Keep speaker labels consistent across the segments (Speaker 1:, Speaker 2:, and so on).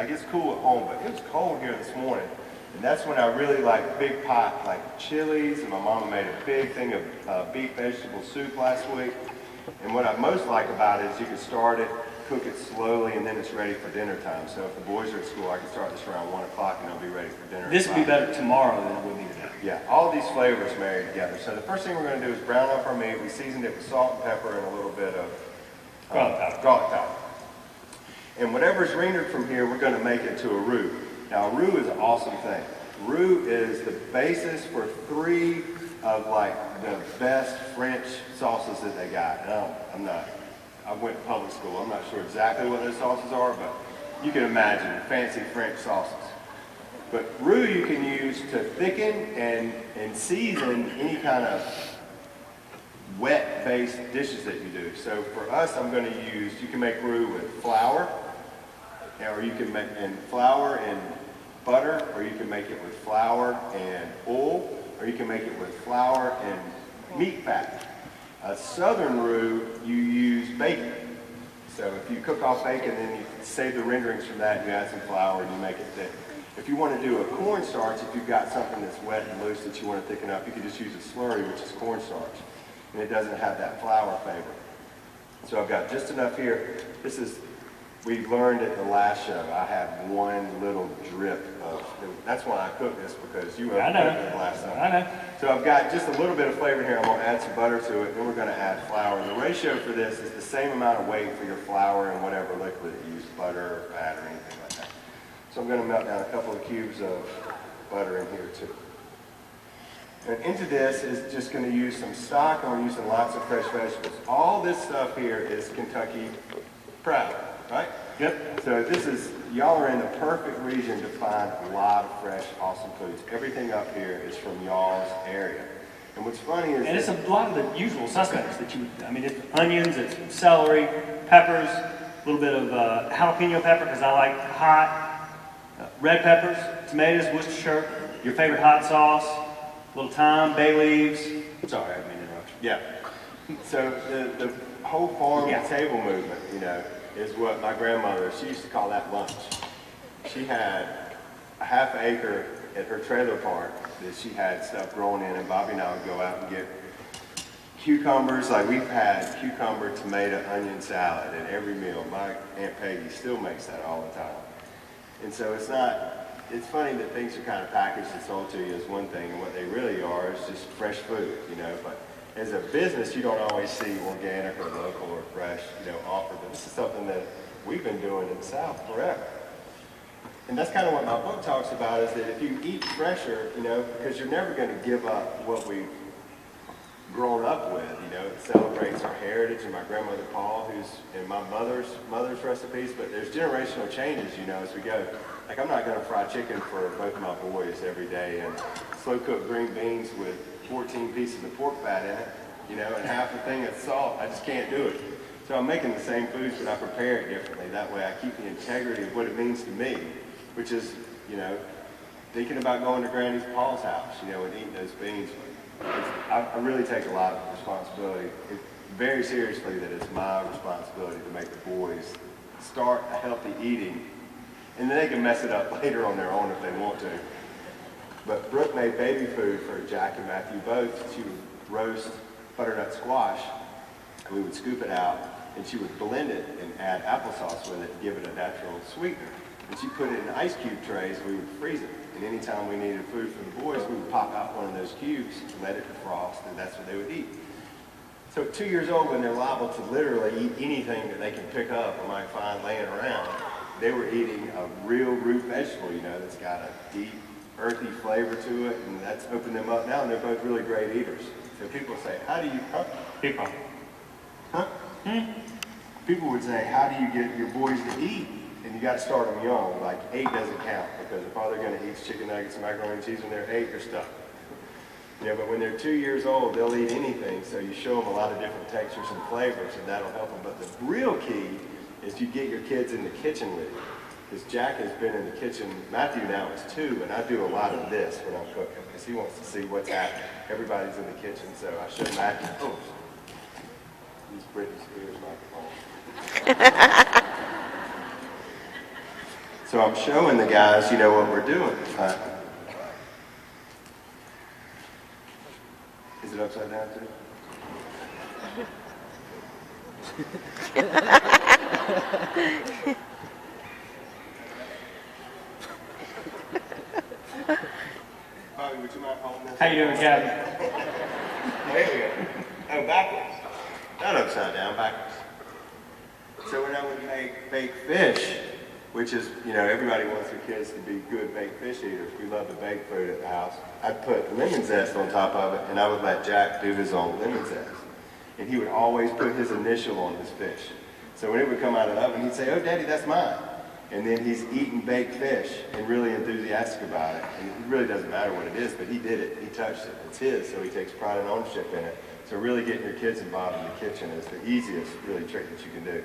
Speaker 1: like it's cool at home, but it was cold here this morning. And that's when I really like big pot, like chilies, and my mama made a big thing of beef vegetable soup last week. And what I most like about it is you can start it, cook it slowly, and then it's ready for dinner time. So if the boys are at school, I can start this around 1 o'clock and they'll be ready for dinner.
Speaker 2: This would be better tomorrow than it would be today.
Speaker 1: Yeah, all these flavors married together. So the first thing we're going to do is brown up our meat. We seasoned it with salt and pepper and a little bit of garlic powder. And whatever's rendered from here, we're going to make it to a roux. Now, a roux is an awesome thing. Roux is the basis for 3 of like the best French sauces that they got. And I went to public school. I'm not sure exactly what those sauces are, but you can imagine fancy French sauces. But roux you can use to thicken and season any kind of wet-based dishes that you do. So for us, I'm going to use, you can make roux with flour, or you can make flour and butter, or you can make it with flour and oil, or you can make it with flour and meat fat. A southern roux, you use bacon. So if you cook off bacon, then you save the renderings from that, you add some flour, and you make it thick. If you want to do a cornstarch, if you've got something that's wet and loose that you want to thicken up, you can just use a slurry, which is cornstarch. And it doesn't have that flour flavor. So I've got just enough here. This is, we learned at the last show, I had one little drip of, that's why I cooked this, because you overcooked it last time.
Speaker 2: I know.
Speaker 1: So I've got just a little bit of flavor here. I'm going to add some butter to it, then we're going to add flour. And the ratio for this is the same amount of weight for your flour and whatever liquid you use, butter or fat or anything like that. So I'm going to melt down a couple of cubes of butter in here too. And into this is just going to use some stock, and we're using lots of fresh vegetables. All this stuff here is Kentucky proud, right?
Speaker 2: Yep.
Speaker 1: So this is, y'all are in the perfect region to find a lot of fresh, awesome foods. Everything up here is from y'all's area. And what's funny is...
Speaker 2: And it's a lot of the usual suspects that you, I mean, it's onions, it's celery, peppers, a little bit of jalapeno pepper, because I like hot, red peppers, tomatoes, Worcestershire, your favorite hot sauce, a little thyme, bay leaves. Sorry, I didn't mean to interrupt you.
Speaker 1: Yeah. So the whole farm to table movement, you know, is what my grandmother, she used to call that lunch. She had a half acre at her trailer park that she had stuff growing in, and Bobby and I would go out and get cucumbers. Like we've had cucumber, tomato, onion salad at every meal. My Aunt Peggy still makes that all the time. And so it's funny that things are kind of packaged and sold to you as one thing, and what they really are is just fresh food, you know. But as a business, you don't always see organic or local or fresh, you know, offered. But this is something that we've been doing in the South forever. And that's kind of what my book talks about, is that if you eat fresher, you know, because you're never going to give up what we've grown up with, you know. It celebrates our heritage, and my grandmother Paul, who's in my mother's recipes, but there's generational changes, you know, as we go. Like I'm not going to fry chicken for both my boys every day and slow cook green beans with 14 pieces of pork fat in it, you know, and half a thing of salt. I just can't do it. So I'm making the same foods, but I prepare it differently. That way I keep the integrity of what it means to me, which is, you know, thinking about going to Granny's Paul's house, you know, and eating those beans. I really take a lot of responsibility, very seriously, that it's my responsibility to make the boys start a healthy eating, and then they can mess it up later on their own if they want to. But Brooke made baby food for Jack and Matthew both. She would roast butternut squash, and we would scoop it out, and she would blend it and add applesauce with it and give it a natural sweetener. And she put it in ice cube trays, and we would freeze it. And anytime we needed food for the boys, we would pop out one of those cubes, let it defrost, and that's what they would eat. So at 2 years old, when they're liable to literally eat anything that they can pick up or might find laying around, they were eating a real root vegetable, you know, that's got a deep, earthy flavor to it, and that's opened them up now, and they're both really great eaters. So people say, how do you,
Speaker 2: People.
Speaker 1: People would say, how do you get your boys to eat? And you got to start them young. Like 8 doesn't count, because if all they're going to eat is chicken nuggets and macaroni and cheese when they're 8, you're stuck. You know, but when they're 2 years old, they'll eat anything. So you show them a lot of different textures and flavors, and that'll help them. But the real key is you get your kids in the kitchen with you. Because Jack has been in the kitchen. Matthew now is 2, and I do a lot of this when I'm cooking, because he wants to see what's happening. Everybody's in the kitchen, so I show Matthew. Oh, use Britney Spears microphone. So I'm showing the guys, you know, what we're doing. Is it upside down too? Bobby, would you mind holding this?
Speaker 2: How you doing, Captain?
Speaker 1: There we go. Oh, backwards. Not upside down, backwards. So when I would make baked fish, which is, you know, everybody wants their kids to be good baked fish eaters. We love to bake food at the house. I'd put lemon zest on top of it, and I would let Jack do his own lemon zest. And he would always put his initial on his fish. So when it would come out of the oven, he'd say, "Oh, Daddy, that's mine." And then he's eating baked fish and really enthusiastic about it. And it really doesn't matter what it is, but he did it. He touched it. It's his, so he takes pride and ownership in it. So really getting your kids involved in the kitchen is the easiest really trick that you can do.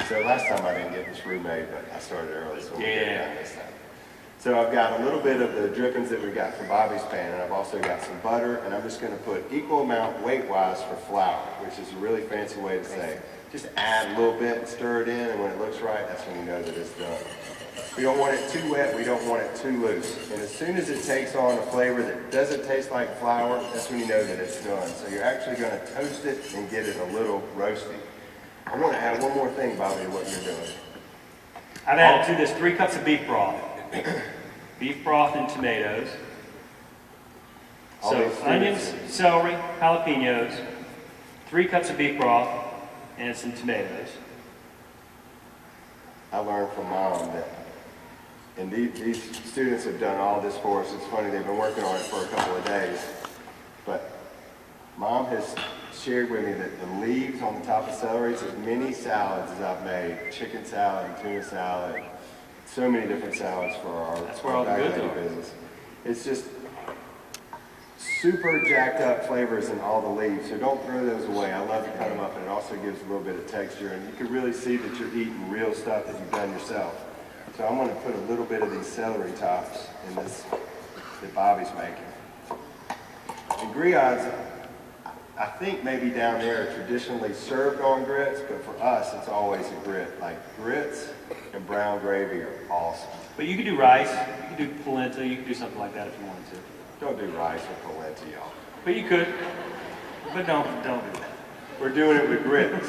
Speaker 1: So last time I didn't get this roux made, but I started early, so we'll get it done this time. So I've got a little bit of the drippings that we got from Bobby's pan, and I've also got some butter, and I'm just going to put equal amount weight-wise for flour, which is a really fancy way to say just add a little bit and stir it in, and when it looks right, that's when you know that it's done. We don't want it too wet, we don't want it too loose. And as soon as it takes on a flavor that doesn't taste like flour, that's when you know that it's done. So you're actually going to toast it and get it a little roasty. I want to add one more thing, Bobby, to what you're doing.
Speaker 2: I've added to this 3 cups of beef broth. Beef broth and tomatoes. So onions, celery, jalapenos, 3 cups of beef broth, and some tomatoes.
Speaker 1: I learned from Mom that, and these students have done all this for us. It's funny, they've been working on it for a couple of days. But Mom has shared with me that the leaves on the top of celery is as many salads as I've made. Chicken salad and tuna salad. So many different salads for our back lady business. It's just super jacked up flavors in all the leaves, so don't throw those away. I love to cut them up, and it also gives a little bit of texture, and you can really see that you're eating real stuff that you've done yourself. So I'm going to put a little bit of these celery tops in this that Bobby's making. And griots, I think maybe down there are traditionally served on grits, but for us it's always a grit. Like grits and brown gravy are awesome.
Speaker 2: But you could do rice, you could do polenta, you could do something like that if you wanted to.
Speaker 1: Don't do rice or polenta, y'all.
Speaker 2: But you could, but don't do that.
Speaker 1: We're doing it with grits.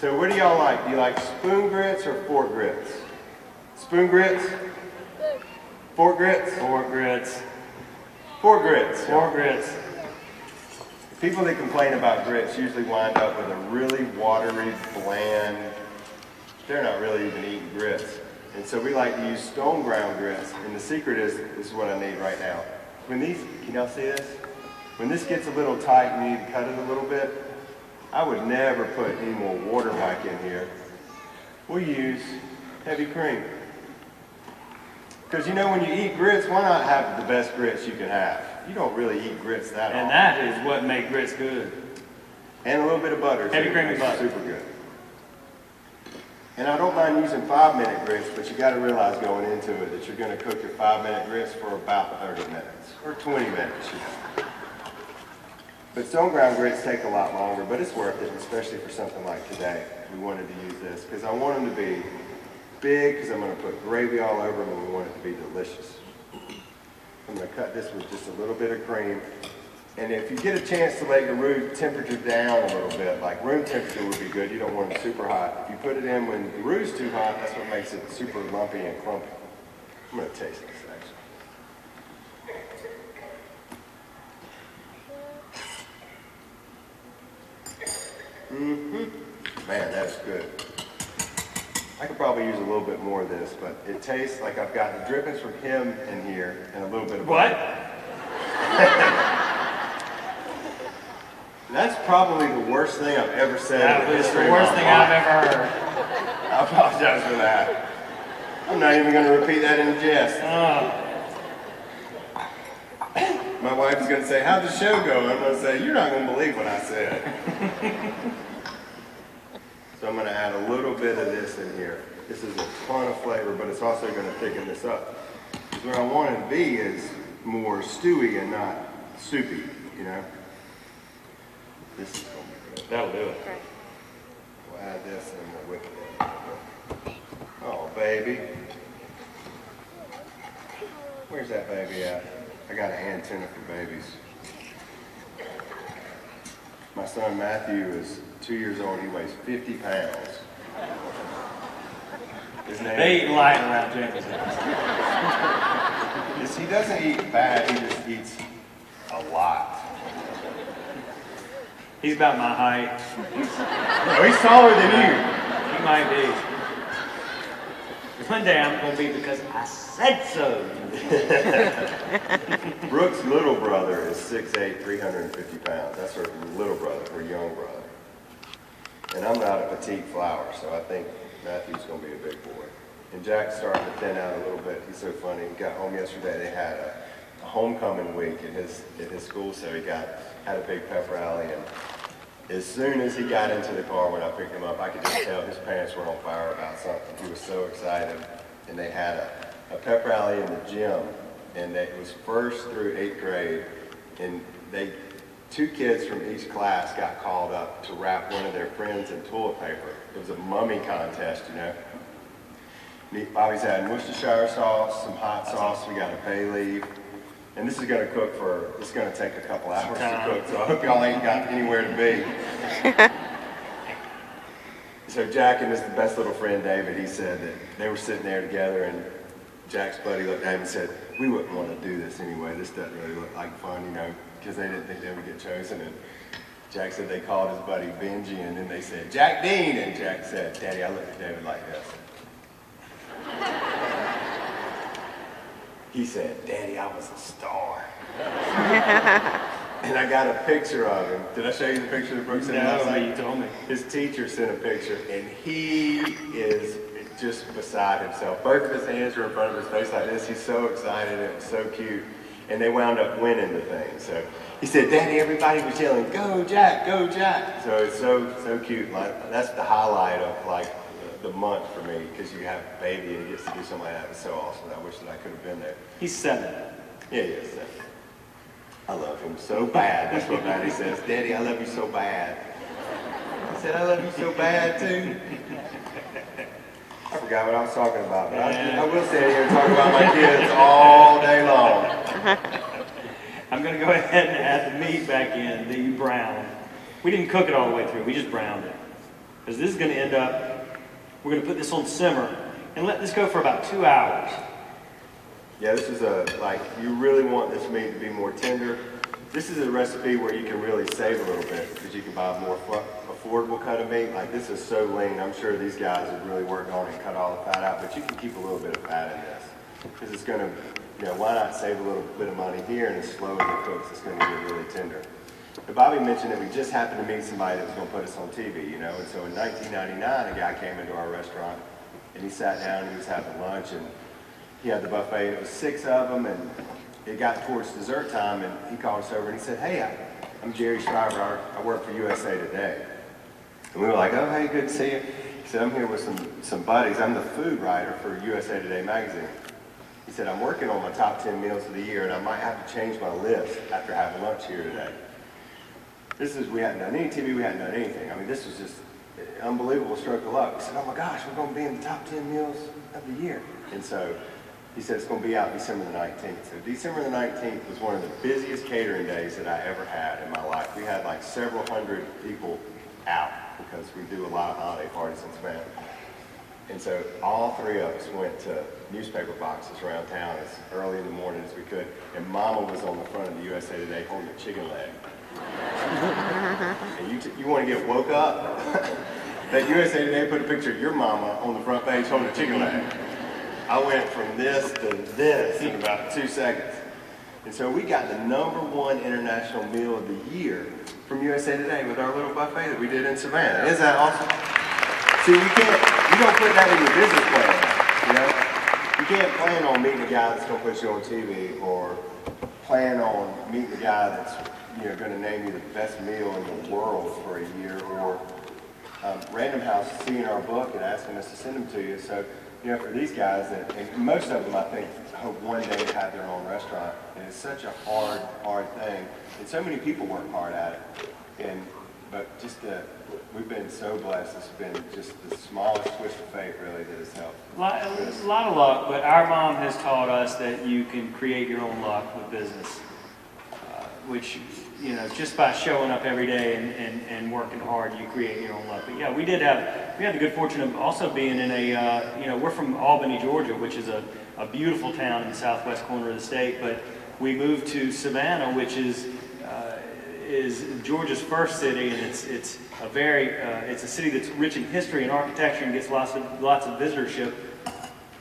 Speaker 1: So what do y'all like? Do you like spoon grits or fork grits? Spoon grits? Fork grits?
Speaker 2: Fork grits.
Speaker 1: Fork grits.
Speaker 2: Fork grits.
Speaker 1: People that complain about grits usually wind up with a really watery, bland, they're not really even eating grits. And so we like to use stone ground grits. And the secret is, this is what I need right now. When these, can y'all see this? When this gets a little tight and you need to cut it a little bit, I would never put any more water back in here. We'll use heavy cream. Because you know, when you eat grits, why not have the best grits you can have? You don't really eat grits that often.
Speaker 2: And that is what makes grits good.
Speaker 1: And a little bit of butter.
Speaker 2: Heavy cream and butter.
Speaker 1: Super good. And I don't mind using 5-minute grits, but you got to realize going into it that you're going to cook your 5-minute grits for about 30 minutes or 20 minutes. You know. But stone ground grits take a lot longer, but it's worth it, especially for something like today. We wanted to use this because I want them to be big, because I'm going to put gravy all over them, and we want it to be delicious. I'm going to cut this with just a little bit of cream. And if you get a chance to let your roux temperature down a little bit, like room temperature would be good, you don't want it super hot. If you put it in when the roux is too hot, that's what makes it super lumpy and clumpy. I'm going to taste this actually. Man, that's good. I could probably use a little bit more of this, but it tastes like I've got the drippings from him in here and a little bit of butter.
Speaker 2: What?
Speaker 1: That's probably the worst thing I've ever said.
Speaker 2: That was the worst thing I've ever heard.
Speaker 1: I apologize for that. I'm not even going to repeat that in jest. My wife is going to say, "How'd the show go?" I'm going to say, "You're not going to believe what I said." So I'm going to add a little bit of this in here. This is a ton of flavor, but it's also going to thicken this up. Because what I want it to be is more stewy and not soupy, you know? This is going to be good.
Speaker 2: That'll do it.
Speaker 1: We'll add this and we'll whip it in. Oh, baby. Where's that baby at? I got an antenna for babies. My son Matthew is 2 years old. He weighs 50 pounds. His name
Speaker 2: They eat light around James.
Speaker 1: He doesn't eat bad, he just eats a lot.
Speaker 2: He's about my height.
Speaker 1: No, he's taller than you.
Speaker 2: He might be. One day I'm going to be because I said so.
Speaker 1: Brooke's little brother is 6'8", 350 pounds. That's her little brother, her young brother. And I'm not a petite flower, so I think Matthew's going to be a big boy. And Jack's starting to thin out a little bit. He's so funny. He got home yesterday. They had a homecoming week at his school, so he had a big pep rally. And as soon as he got into the car when I picked him up, I could just tell his pants were on fire about something. He was so excited. And they had a pep rally in the gym, and it was 1st through 8th grade, and 2 kids from each class got called up to wrap one of their friends in toilet paper. It was a mummy contest, you know. Bobby's had Worcestershire sauce, some hot sauce, we got a bay leaf, and this is going to it's going to take a couple hours to cook, so I hope y'all ain't got anywhere to be. So Jack and his best little friend David, he said that they were sitting there together, and Jack's buddy looked at him and said, "We wouldn't want to do this anyway. This doesn't really look like fun, you know," because they didn't think they would get chosen. And Jack said they called his buddy Benji, and then they said, "Jack Deen," and Jack said, "Daddy," I looked at David like this. He said, "Daddy, I was a star." And I got a picture of him. Did I show you the picture that Brooke sent last night?
Speaker 2: No, you told me.
Speaker 1: His teacher sent a picture, and he is just beside himself. Both of his hands were in front of his face like this. He's so excited. It was so cute. And they wound up winning the thing. So he said, "Daddy," everybody was yelling, "Go Jack, go Jack." So it's so cute. Like, that's the highlight of like the month for me, because you have a baby and he gets to do something like that. It's so awesome. I wish that I could have been there.
Speaker 2: He's 7.
Speaker 1: Yeah, he is 7. I love him so bad. That's what Maddie says. "Daddy, I love you so bad." I said, "I love you so bad too." I forgot what I was talking about, but I will stand here and talk about my kids all day long.
Speaker 2: I'm going to go ahead and add the meat back in, the brown. We didn't cook it all the way through. We just browned it. Because this is going to end up, we're going to put this on simmer and let this go for about 2 hours.
Speaker 1: Yeah, this is you really want this meat to be more tender. This is a recipe where you can really save a little bit, because you can buy a more affordable cut of meat. Like, this is so lean. I'm sure these guys have really worked on it and cut all the fat out, but you can keep a little bit of fat in this, because it's going to, why not save a little bit of money here, and as slow as it cooks, it's going to get really tender. But Bobby mentioned that we just happened to meet somebody that was going to put us on TV, and so in 1999, a guy came into our restaurant, and he sat down, and he was having lunch, and he had the buffet, and it was 6 of them, and it got towards dessert time, and he called us over, and he said, "Hey, I'm Jerry Shriver. I work for USA Today." And we were like, "Oh, hey, good to see you." He said, "I'm here with some buddies. I'm the food writer for USA Today magazine." He said, "I'm working on my top 10 meals of the year, and I might have to change my list after having lunch here today." We hadn't done any TV, we hadn't done anything. I mean, this was just an unbelievable stroke of luck. He said, "Oh my gosh, we're going to be in the top 10 meals of the year." And so he said it's going to be out December the 19th. So December the 19th was one of the busiest catering days that I ever had in my life. We had like several hundred people out, because we do a lot of holiday parties in Savannah. And so all 3 of us went to newspaper boxes around town as early in the morning as we could. And Mama was on the front of the USA Today holding a chicken leg. And you want to get woke up? That USA Today put a picture of your mama on the front page holding a chicken leg. I went from this to this in about 2 seconds. And so we got the #1 international meal of the year from USA Today with our little buffet that we did in Savannah. Isn't that awesome? See, you don't put that in your business plan, You can't plan on meeting a guy that's going to put you on TV, or plan on meeting a guy that's, going to name you the best meal in the world for a year, or Random House seeing our book and asking us to send them to you. So, for these guys, and most of them, I think, hope one day to have their own restaurant. And it's such a hard thing. And so many people work hard at it. And But just we've been so blessed. It's been just the smallest twist of fate, really, that has helped.
Speaker 2: A lot of luck, but our mom has taught us that you can create your own luck with business, which, you know, just by showing up every day and working hard, you create your own luck. But yeah, we had the good fortune of also being in a, you know, we're from Albany, Georgia, which is a beautiful town in the southwest corner of the state, but we moved to Savannah, which is Georgia's first city, and it's a city that's rich in history and architecture and gets lots of visitorship.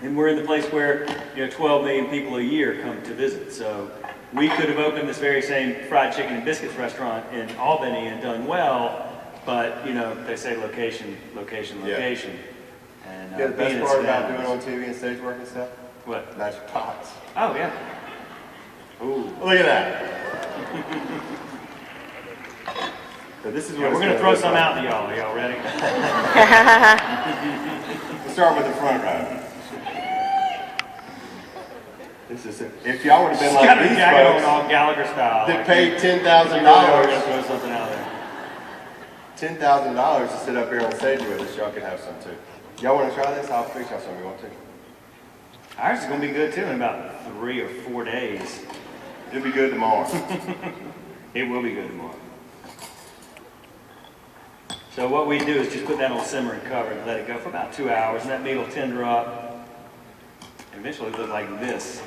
Speaker 2: And we're in the place where, you know, 12 million people a year come to visit. So we could have opened this very same fried chicken and biscuits restaurant in Albany and done well, but, you know, they say location.
Speaker 1: Yeah.
Speaker 2: And
Speaker 1: the best part about doing on TV and stage work and stuff?
Speaker 2: What?
Speaker 1: Magic pots.
Speaker 2: Oh yeah.
Speaker 1: Ooh, look at that. So this is what
Speaker 2: we're going to throw some out to y'all. Are y'all ready?
Speaker 1: We'll start with the front row. This is if y'all would have been like these folks
Speaker 2: all Gallagher style,
Speaker 1: that paid $10,000.
Speaker 2: We're going to throw something out there.
Speaker 1: $10,000 to sit up here on stage with us. Y'all can have some too. Y'all want to try this? I'll fix y'all some. You want to?
Speaker 2: Ours is going to be good too in about 3 or 4 days.
Speaker 1: It'll be good tomorrow.
Speaker 2: It will be good tomorrow. So what we do is just put that on simmer and cover and let it go for about 2 hours, and that meat will tender up and eventually look like this.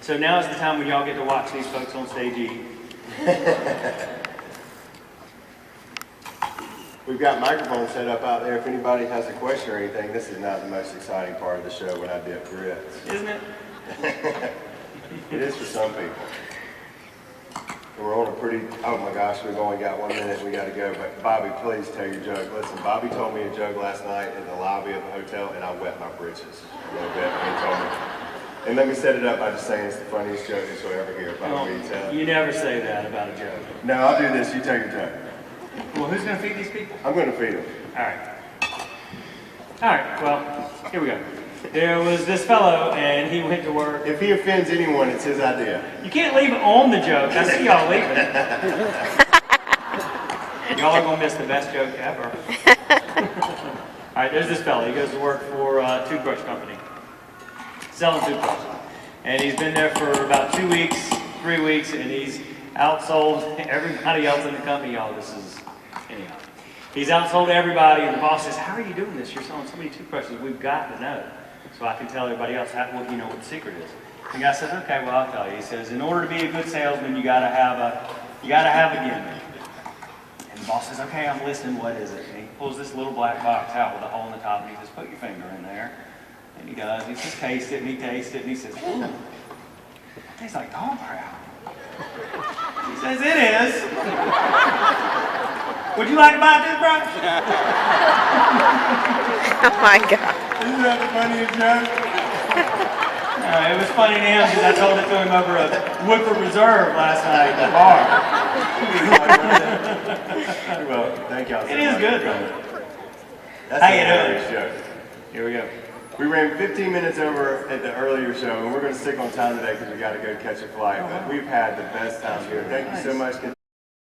Speaker 2: So now is the time when y'all get to watch these folks on stage eat.
Speaker 1: We've got microphones set up out there. If anybody has a question or anything, this is not the most exciting part of the show when I dip grits.
Speaker 2: Isn't it?
Speaker 1: It is for some people. We're on a pretty, oh my gosh, we've only got 1 minute, we got to go. But Bobby, please tell your joke. Listen, Bobby told me a joke last night in the lobby of the hotel, and I wet my britches a little bit when he told me. And let me set it up by just saying it's the funniest joke that you'll ever hear. Bobby, will you tell it?
Speaker 2: You never say that about a joke.
Speaker 1: No, I'll do this. You tell your joke.
Speaker 2: Well, who's going to feed these people?
Speaker 1: I'm going to feed them.
Speaker 2: All right. All right, well, here we go. There was this fellow, and he went to work.
Speaker 1: If he offends anyone, it's his idea.
Speaker 2: You can't leave it on the joke. I see y'all leaving it. Y'all are going to miss the best joke ever. All right, there's this fellow. He goes to work for a toothbrush company, selling toothbrushes. And he's been there for about 2 weeks, 3 weeks, and he's outsold everybody else in the company. Y'all, this is, anyhow. He's outsold everybody, and the boss says, "How are you doing this? You're selling so many toothbrushes. We've got to know, so I can tell everybody else what you know what the secret is." The guy says, "Okay, well I'll tell you." He says, "In order to be a good salesman, you gotta have a gimmick." And the boss says, "Okay, I'm listening. What is it?" And he pulls this little black box out with a hole in the top, and he says, "Put your finger in there." And he does. He says, "Taste it," and he tastes it, and he says, "Ooh, that tastes like dog crap." He says, "It is. Would you like to buy a toothbrush?"
Speaker 3: Oh my God.
Speaker 1: Isn't that the funniest joke?
Speaker 2: It was funny to him because I told it to him over a Woodford Reserve last night at the bar.
Speaker 1: You're welcome. Thank y'all so much.
Speaker 2: It is good, though.
Speaker 1: That's
Speaker 2: How
Speaker 1: a
Speaker 2: you
Speaker 1: hilarious
Speaker 2: doing?
Speaker 1: joke.
Speaker 2: Here we go.
Speaker 1: We ran 15 minutes over at the earlier show, and we're going to stick on time today because we got to go catch a flight. But we've had the best time here. Thank you so much.